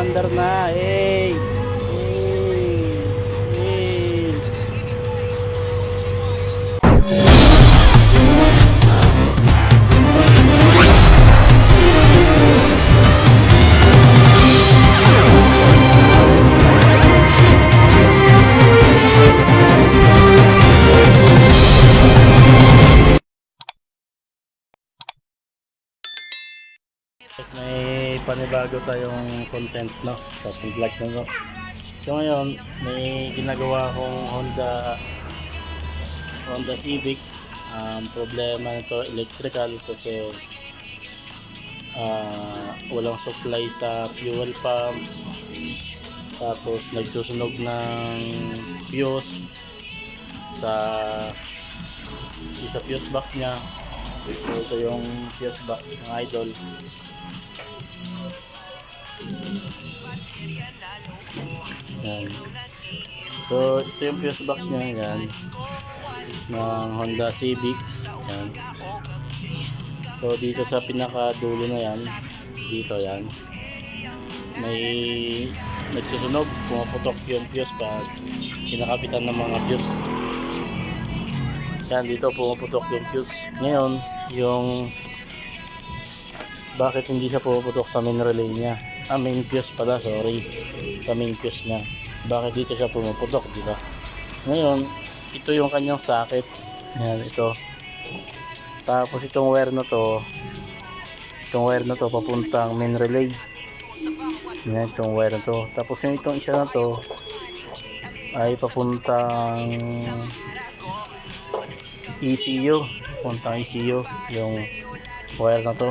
Umaandar na. Hey! Hey! Hey! May panibago tayong content, no, sa vlog na to. So ngayon may ginagawa akong Honda Civic. Problema nito electrical kasi walang supply sa fuel pump, tapos nagsusunog ng fuse sa fuse box niya. So ito yung fuse box ng idol. Yan. So ito yung fuse box niya, yan, ng Honda Civic. Yan. So dito sa pinakadulo na yan, dito yan, may nagsusunog, pumaputok yung fuse pag kinakapitan ng mga fuse. Yan, dito pumaputok yung fuse. Ngayon, yung bakit hindi siya pumaputok sa main relay niya, main fuse pala, sorry, sa main fuse niya, bakit dito siya pumaputok, diba? Ngayon, ito yung kanyang socket. Yan, ito. Tapos itong wire na to, papuntang main relay. Yan, itong wire na to. Tapos yung itong isa na to ay papuntang ECU, yung wire na to.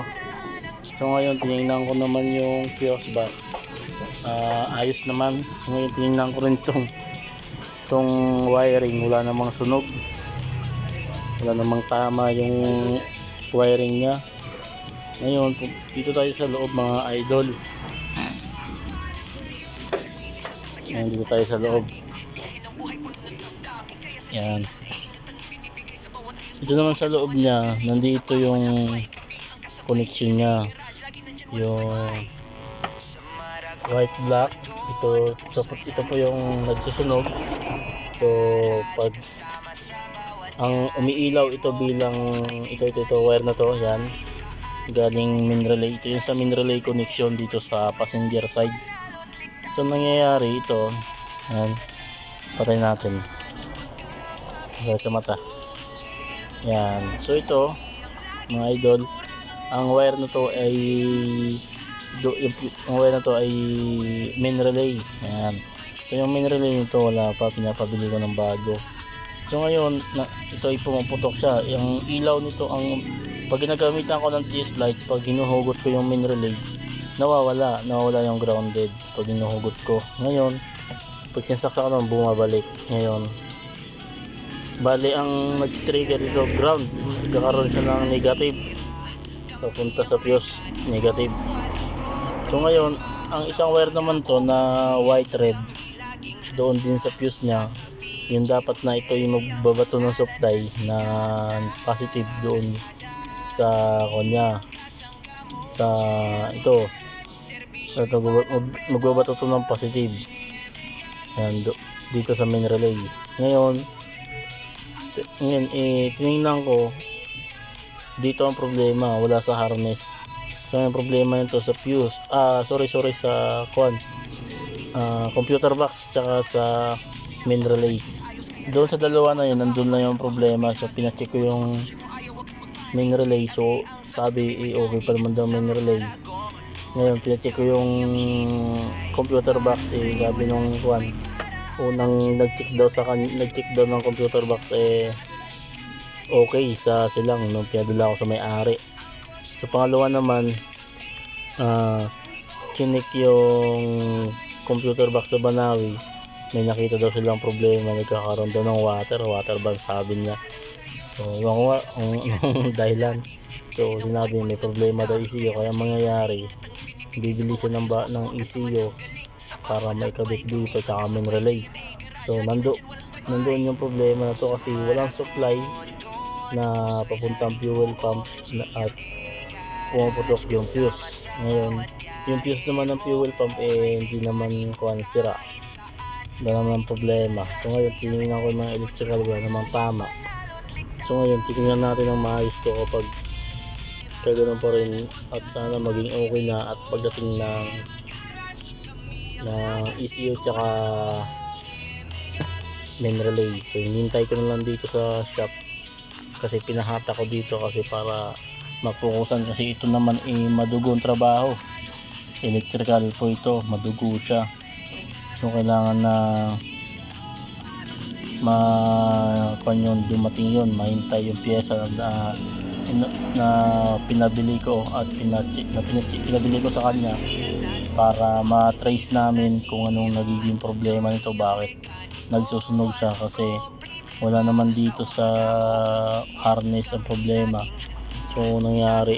So ngayon tinignan ko naman yung fuse box, ayos naman. So ngayon tinignan ko rin tong wiring, wala namang sunog, wala namang tama yung wiring nya. Ngayon dito tayo sa loob, mga idol. Yan, dito tayo sa loob. Yan, ito naman sa loob niya, nandito yung connection niya, yung white black. Ito po yung nagsusunog. So pag ang umiilaw ito bilang ito wire na to, yan, galing main relay. Ito yung sa main relay connection dito sa passenger side. So nangyayari ito, yan, patay natin sa mata. Yan, so ito mga idol, ang wire na to ay main relay. Yan. So yung main relay nito wala pa, pinapabili ko ng bago. So ngayon ito ay pumaputok siya. Yung ilaw nito, pag ginagamitan ko ng TS light, pag hinuhugot ko yung main relay, nawawala yung grounded pag hinuhugot ko. Ngayon pag sinasaksak ko naman, bumabalik. Ngayon bali ang nag-trigger dito, ground, nagkakaroon siya ng negative papunta sa fuse, negative. So ngayon ang isang wire naman to na white red, doon din sa fuse nya, yung dapat na ito yung magbabato ng supply na positive doon sa kanya, sa ito magbabato to ng positive. Yan, dito sa main relay. Ngayon tinignan ko dito, ang problema wala sa harness. So yung problema nito sa fuse, sa computer box tsaka sa main relay. Doon sa dalawa na yun, nandun na yung problema. So pinacheck ko yung main relay, so sabi okay pa naman daw main relay. Ngayon pinacheck ko yung computer box, sabi nung unang nag-check daw ng computer box, okay sa silang, nung pinadala ko sa may-ari. So pangalawa naman, chinik yung computer box sa Banawi, may nakita daw silang problema, nagkakaroon daw ng water ban, sabi niya. So ewan ko anong dahilan. So sinabi may problema daw ECU, kaya mangyayari bibili siya ng ECU para may kabit dito tsaka main relay. So nandoon yung problema na to, kasi walang supply na papuntang fuel pump at pumaputok yung fuse. Ngayon, yung fuse naman ng fuel pump hindi naman kuan sira. Wala naman ang problema. So ngayon, tinignan ko yung mga electrical wala namang tama. So ngayon, titingnan natin ng maayos to kapag kaganoon pa rin at sana maging okay na at pagdating ng ECU tsaka main relay. So hinintay ko na lang dito sa shop kasi pinahata ko dito kasi para mapukusan kasi ito naman madugo ang trabaho. Electrical po ito, madugo siya. So kailangan na yun, dumating yun, mahintay yung pyesa na pinabili ko at pinabili ko sa kanya para ma-trace namin kung anong nagiging problema nito, bakit nagsusunog siya, kasi wala naman dito sa harness ang problema. So nangyari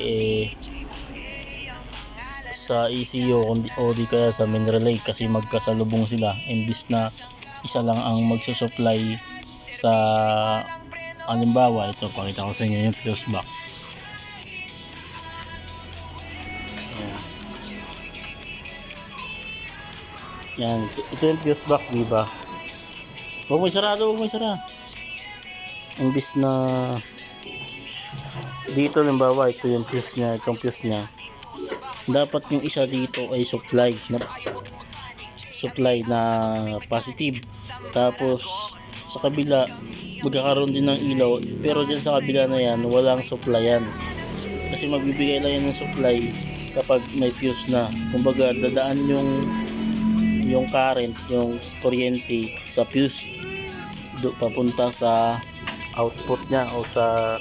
sa ECU o di kaya sa main relay kasi magkasalubong sila, imbis na isa lang ang magsusupply sa, halimbawa ito, pakita ko sa inyo yung fuse box. Yan, ito yung fuse box, di ba? Huwag mo isarado, huwag mo isara. Imbis na dito, halimbawa ito yung fuse niya, itong fuse niya, dapat yung isa dito ay supply na positive, tapos sa kabila magkakaroon din ng ilaw, pero dyan sa kabila na yan walang supply yan, kasi magbibigay lang yan ng supply kapag may fuse na. Kumbaga dadaan yung current, yung kuryente sa fuse papunta sa output niya o sa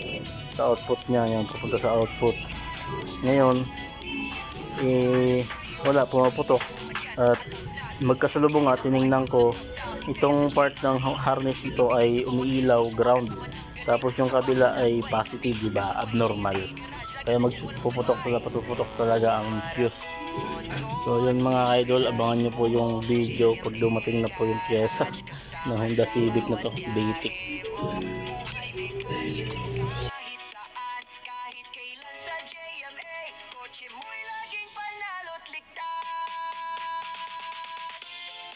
output niya, yung papunta sa output. Ngayon wala, pumaputok at magkasalubong nga, tiningnan ko itong part ng harness ito ay umiilaw ground, tapos yung kabila ay positive, di ba, abnormal, kaya puputok talaga ang fuse. So yun mga idol, abangan nyo po yung video pag dumating na po yung pyesa ng Honda Civic na to, Basic.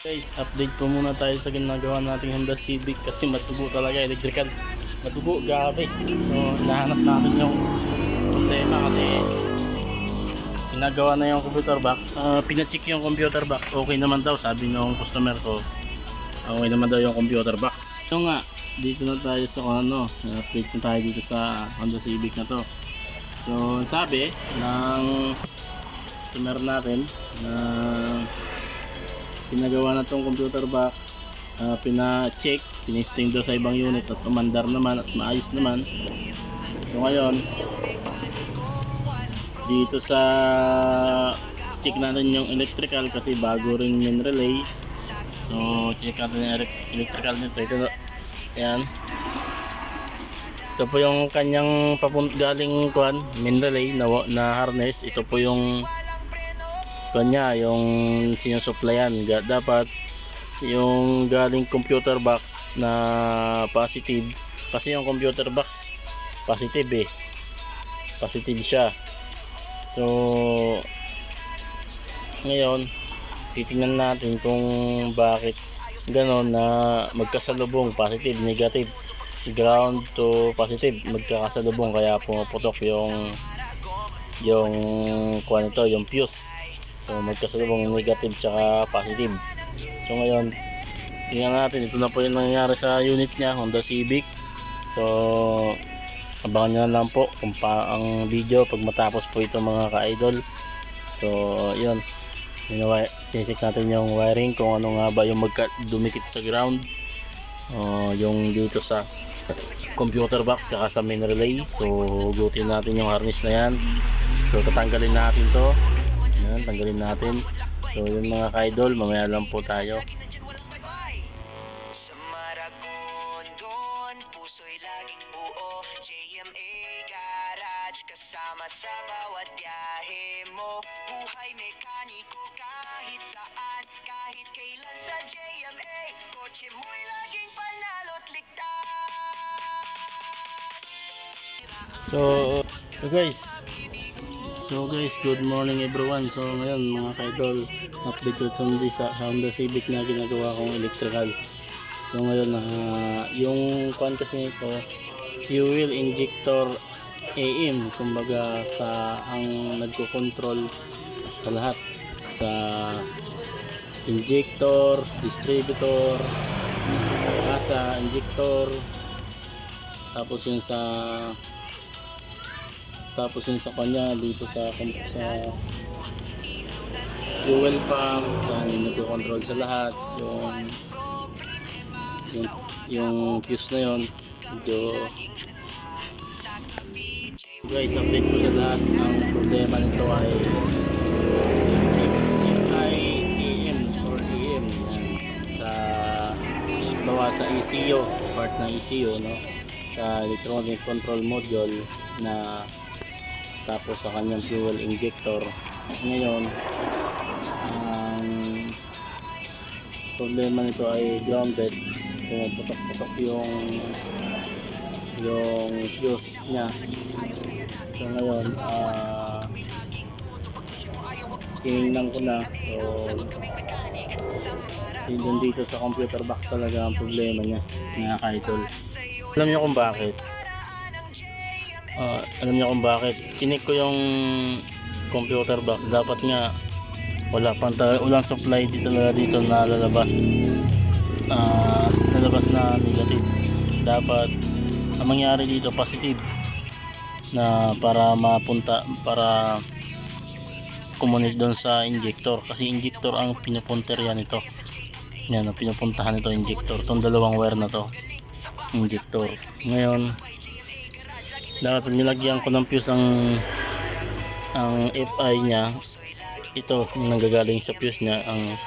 Guys, update po muna tayo sa ginagawa nating Honda Civic kasi matugo talaga, electrical. Matugo, gabi. So, nahanap namin yung problema kasi ginagawa na yung computer box. Pinacheck yung computer box, okay naman daw, sabi ng customer ko. Okay naman daw yung computer box. So nga, dito na tayo sa update na tayo dito sa Honda Civic na to. So, sabi ng customer natin na pinagawa na tong computer box, pina-check, tinesting daw sa ibang unit at umandar naman at maayos naman. So ngayon, dito sa check natin yung electrical kasi bago rin main relay. So check natin yung electrical nito. Ito, ayan. Ito po yung kanyang galing main relay na harness. Ito po yung kanya, yung sinusupplyan. Dapat yung galing computer box na positive, kasi yung computer box positive positive siya. So ngayon titingnan natin kung bakit ganon na magkasalubong, positive negative, ground to positive magkakasalubong, kaya pumaputok yung yung fuse. So magkasalubong negative tsaka positive. So ngayon tingnan natin, ito na po yung nangyayari sa unit niya, Honda Civic. So abangan nyo na lang po kung ang video pag matapos po ito mga ka-idol. So yun, sinisik natin yung wiring kung ano nga ba yung dumikit sa ground, yung dito sa computer box tsaka sa main relay. So hugutin natin yung harness na yan. So tatanggalin natin to. Yan, tanggalin natin. So yun mga ka-idol, mamaya lang po tayo. Sa Maragondon, puso'y laging buo. JMA Garage, kasama sa bawat biyahe mo. Buhay mekaniko kahit saan, kahit kailan sa JMA. Kotse mo'y laging panalo't ligtas. So guys, good morning everyone. So ngayon mga ka-idol, update ko sa Honda Civic na ginagawa kong electrical. So ngayon yung kwan kasi nito, fuel injector AM, kumbaga sa ang nagko-control sa lahat, sa injector, distributor, sa injector, tapos yun sa kanya dito sa fuel pump, yan nagko-control sa lahat, yung fuse na yun. Medyo guys, update ko sa lahat. Ang problema nito ay AM or AM, yan, sa bawa sa ECU, part ng ECU, no, sa electronic control module, na tapos sa kanyang fuel injector. Ngayon ang problema nito ay grounded, pumuputok-putok yung fuse nya. So ngayon tinignan ko na, so yun dito sa computer box talaga ang problema niya, mga ka-idol. Alam niyo kung bakit? Tinik ko yung computer box, dapat nga walang supply dito na lalabas na negative. Dapat ang mangyari dito positive, na para kumonect doon sa injector, kasi injector ang pinupunter yan ito. Yan ang pinupuntahan nito, injector, itong dalawang wire na to, injector. Ngayon dapat nilagyan ko ng fuse ang FI nya, ito yung nanggagaling sa fuse nya. Ang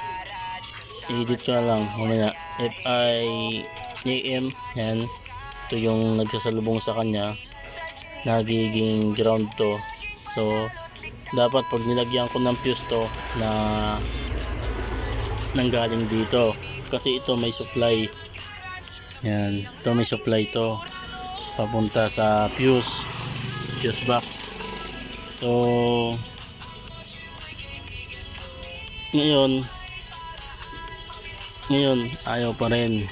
i-edit ko na lang mamaya, FI AM, yan, ito yung nagsasalubong sa kanya, nagiging ground to. So dapat pag nilagyan ko ng fuse to na nanggaling dito, kasi ito may supply, yan, ito may supply to papunta sa fuse box. So ngayon ayaw pa rin.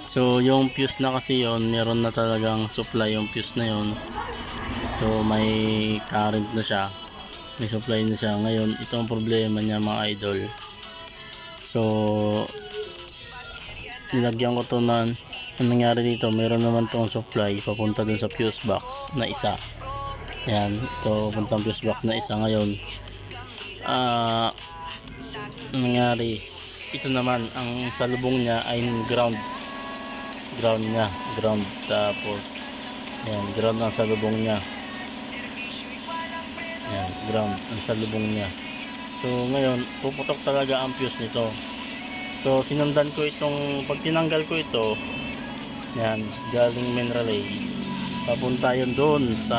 So yung fuse na kasi yon, meron na talagang supply yung fuse na yon, so may current na siya, may supply na siya. Ngayon ito ang problema niya, mga idol. So nilagyan ko to na, ang nangyari dito, meron naman tong supply papunta dun sa fuse box na isa. Yan, ito puntang fuse box na isa. Ngayon ang nangyari, ito naman ang salubong niya ay ground, tapos yan, ground ang salubong niya, yan, ground ang salubong niya. So ngayon puputok talaga ang fuse nito. So sinundan ko itong, pag tinanggal ko ito, yan, galing main relay, papunta yun doon sa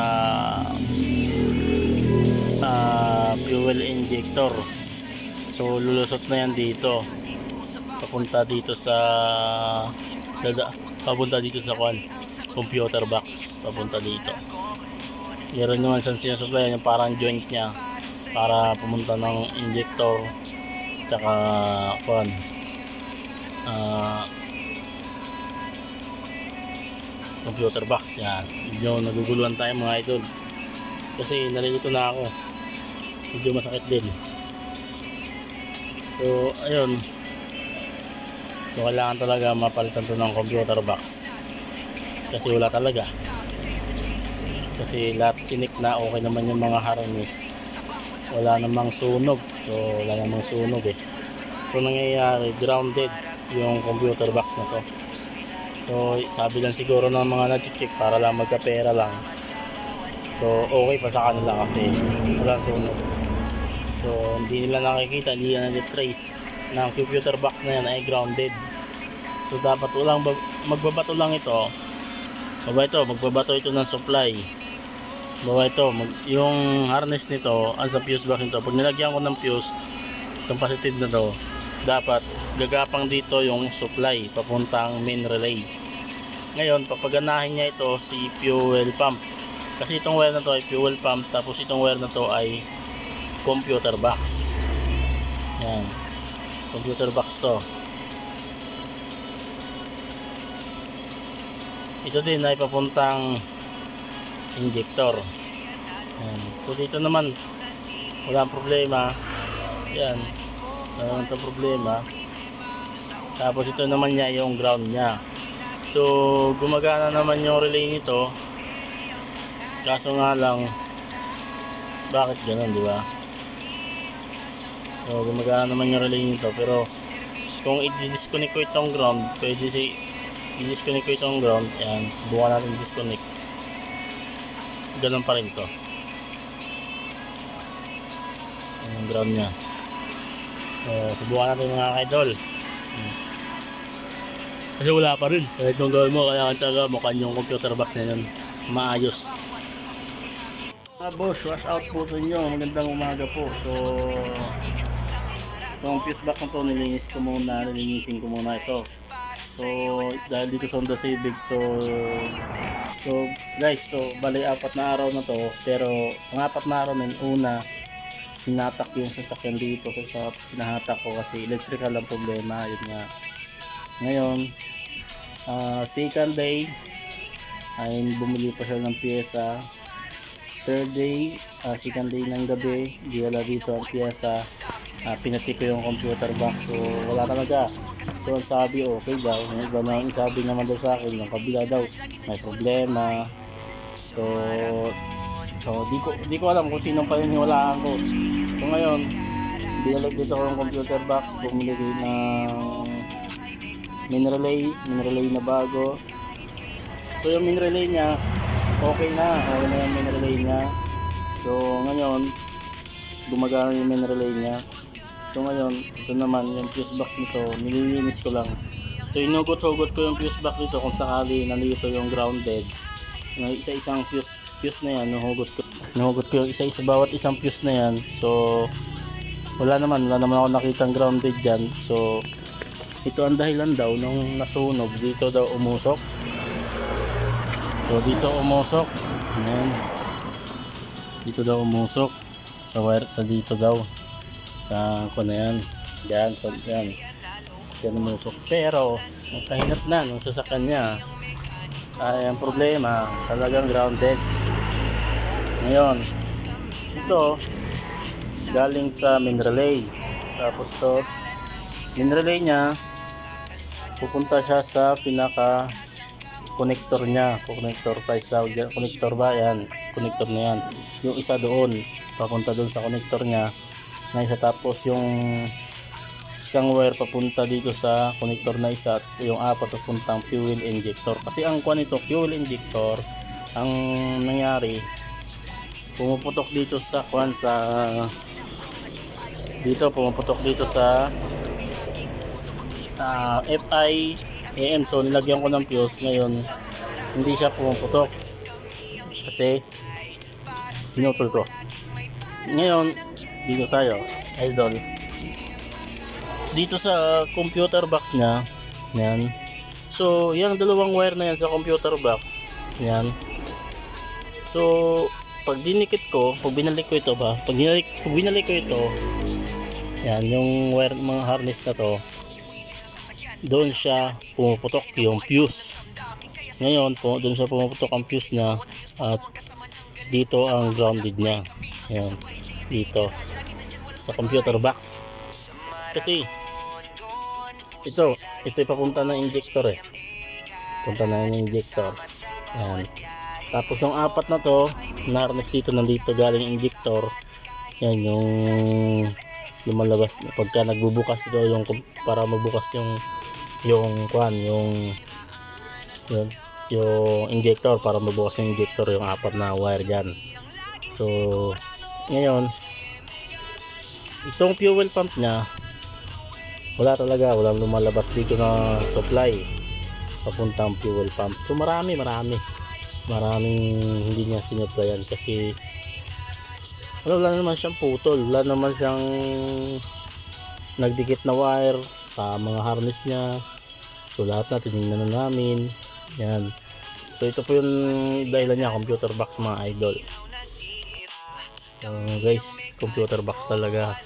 fuel injector. So lulusot na yan dito, papunta dito sa computer box, papunta dito. Meron naman siyang sinusupply yung parang joint nya para pumunta ng injector tsaka computer box. Yan, medyo naguguluhan tayo, mga idol, kasi nalilito na ako, medyo masakit din. So ayun, so kailangan talaga mapalitan to ng computer box, kasi wala talaga, kasi lahat tinik na, okay naman yung mga harness, wala namang sunog. So wala namang sunog So nangyayari, grounded yung computer box na to. So sabi lang siguro ng mga nag-check para lang magkapera lang, so okay pa sa kanila kasi wala sunog. So hindi nila nakikita, hindi nila na-trace na ang computer box na yan ay grounded. So dapat magbabato lang ito, magbabato ito ng supply. Yung harness nito ang sa fuse box nito, pag nilagyan ko ng fuse, itong positive na to, dapat gagapang dito yung supply papuntang main relay. Ngayon papaganahin niya ito si fuel pump, Kasi itong wire na to ay fuel pump, tapos itong wire na to ay computer box. Yan, computer box to. Ito din ay papuntang injector. Yan. So dito naman walang problema. Yan, walang problema. Tapos ito naman niya yung ground niya. So gumagana naman yung relay nito. Kaso nga lang, bakit ganun, di ba? So gumagana naman yung relay nito, pero kung i-disconnect ko itong ground, pwede i-disconnect ko itong ground. Yan, buka natin disconnect. Ganun pa rin to. Yan yung ground nya. So subukan natin mga kaidol. Kasi wala pa rin. Kahit kung gawin mo, kaya taga mukhang yung computer box na yun maayos. Mga boss, wash out po sa inyo. Magandang umaga po. So itong fuse box na to, nilinisin ko muna ito. So dahil dito sa Honda Civic, so guys, to bali 4 na araw na to, pero ang 4 na araw na yun, una hinatak yung sasakyan dito. So sa pinahatak ko kasi electrical ang problema, yun nga. Ngayon second day ay bumili pa siya ng pyesa. Third day, second day ng gabi, wala dito ang pyesa. Pinacheck ko yung computer box, so wala talaga. So ang sabi okay daw, yung iba na sabi naman daw sa akin, yung kabila daw may problema. So di ko alam kung sinong paniniwalaan ko. So ngayon, binalik dito ko yung computer box, bumili ng main relay na bago. So yung main relay niya okay na yung main relay niya. So ngayon gumagana yung main relay niya. So ngayon ito naman yung fuse box nito, nililinis ko lang. So inugot-hugot ko yung fuse box nito kung sakali nandito yung grounded. Isa-isang fuse na yan, nahugot ko yung isa-isa bawat isang fuse na yan. So wala naman ako nakitang grounded dyan. So ito ang dahilan daw nung nasunog, dito daw umusok. So dito umusok. Ayan. Dito daw umusok sa wire, sa dito daw. Sa ko na yan. Diyan, so yan. Diyan umusok. Pero ang kahinat na nung sasakyan niya ay ang problema, talagang grounded. Ngayon, ito galing sa main relay. Tapos to main relay niya, pupunta siya sa pinaka connector niya, connector price daw, connector ba yan, connector na yan, yung isa doon papunta doon sa connector niya na isa, tapos yung isang wire papunta dito sa connector na isa, at yung 4 papuntang fuel injector. Kasi ang kuha nito fuel injector, ang nangyari pumuputok dito sa kuan sa pumuputok dito sa FI AM. So nilagyan ko ng fuse, ngayon hindi siya pumuputok kasi pinutol ko. Ngayon dito tayo idol, dito sa computer box niya yan. So yung dalawang wire na yan sa computer box yan, so pag dinikit ko, pag binalik ko ito yan, yung wire, mga harness na to, doon siya pumuputok yung fuse. Ngayon po doon siya pumuputok ang fuse niya, at dito ang grounded niya. Ayan, dito sa computer box. Kasi ito papunta ng injector punta na yung injector. Ayan. Tapos yung 4 na to na harness dito, nandito galing injector. Yan yung lumalabas pagka nagbubukas ito, yung para magbukas yung injector, para mabukas yung injector, yung 4 na wire dyan. So ngayon itong fuel pump nya, walang lumalabas dito na supply papuntang fuel pump. So maraming hindi niya sinupplyan kasi wala naman siyang putol, wala naman siyang nagdikit na wire sa mga harness niya. So lahat na tinignan na namin yan. So ito po yung dahilan niya, computer box mga idol. So guys, computer box talaga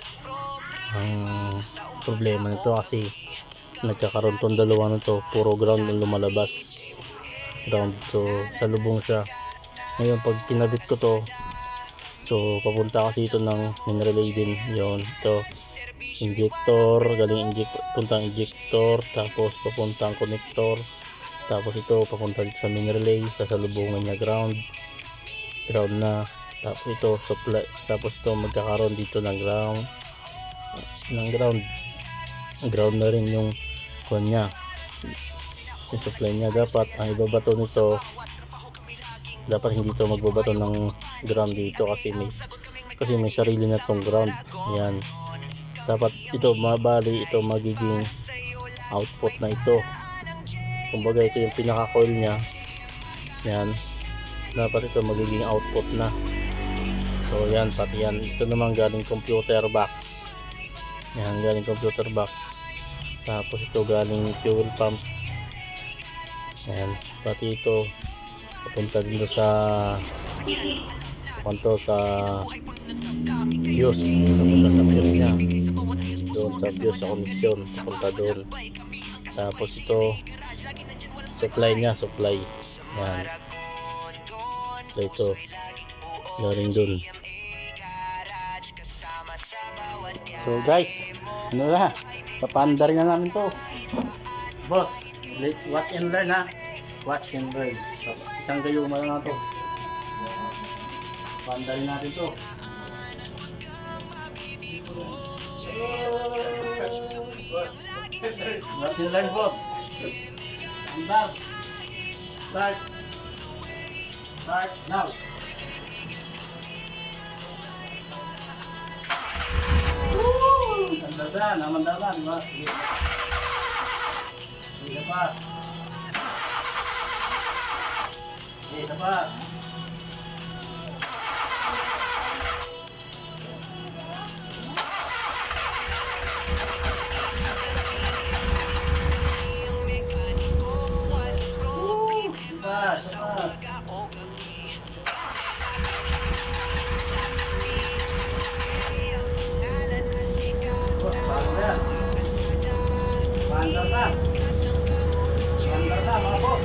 ang problema nito kasi nagkakaroon tong dalawa nito, puro ground ang lumalabas. Ground, so sa lubong siya. Ngayon pag kinabit ko to, so papunta kasi ito ng main relay din. Yun, ito injector, galing puntang injector, tapos papuntang connector, tapos ito papunta dito sa main relay, sa salubungan niya ground na, tapos ito supply, tapos ito magkakaroon dito ng ground na rin yung kuwan niya, yung supply niya. Dapat ang ibabato nito, dapat hindi ito magbabato ng ground dito kasi may sarili na tong ground. Yan, dapat ito mabali, ito magiging output na ito. Kumbaga ito yung pinaka coil nya. Yan, dapat ito magiging output na. So yan, pati yan, ito naman galing computer box. Yan, galing computer box. Tapos ito galing fuel pump. Yan, pati ito papunta din sa fuse. Papunta sa fuse nya, doon sa fuse, sa connection, papunta doon. Tapos ito supply nya, supply. Yan, supply ito galing doon. So guys, ano na, papaandar na namin to, boss. Let's watch and learn, ha. Watch and learn. Isang gayuma lang na to, paandarin natin to. Boss, watch and learn, boss. Andar. Start now. Andaran, amandaran, di ba? Isa pa. Isa pa. Pandar na mga boss.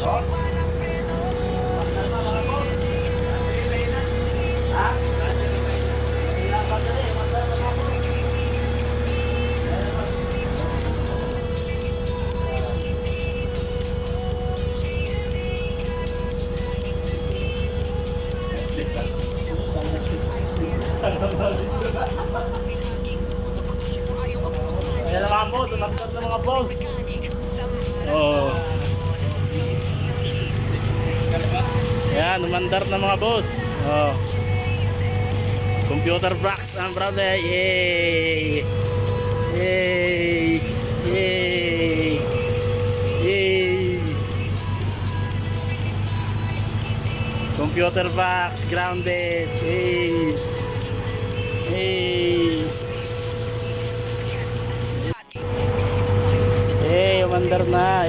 Oh. Pandar na mga boss. Ha? Pandar na mga boss. Ayan na mga boss, umagkat na mga boss. Oh. Ayan, umandar na mga boss. Oh. Computer box ang brother. Yay! Yay! Yay! Yay! Computer box grounded. Yay! Yay! Umandar na.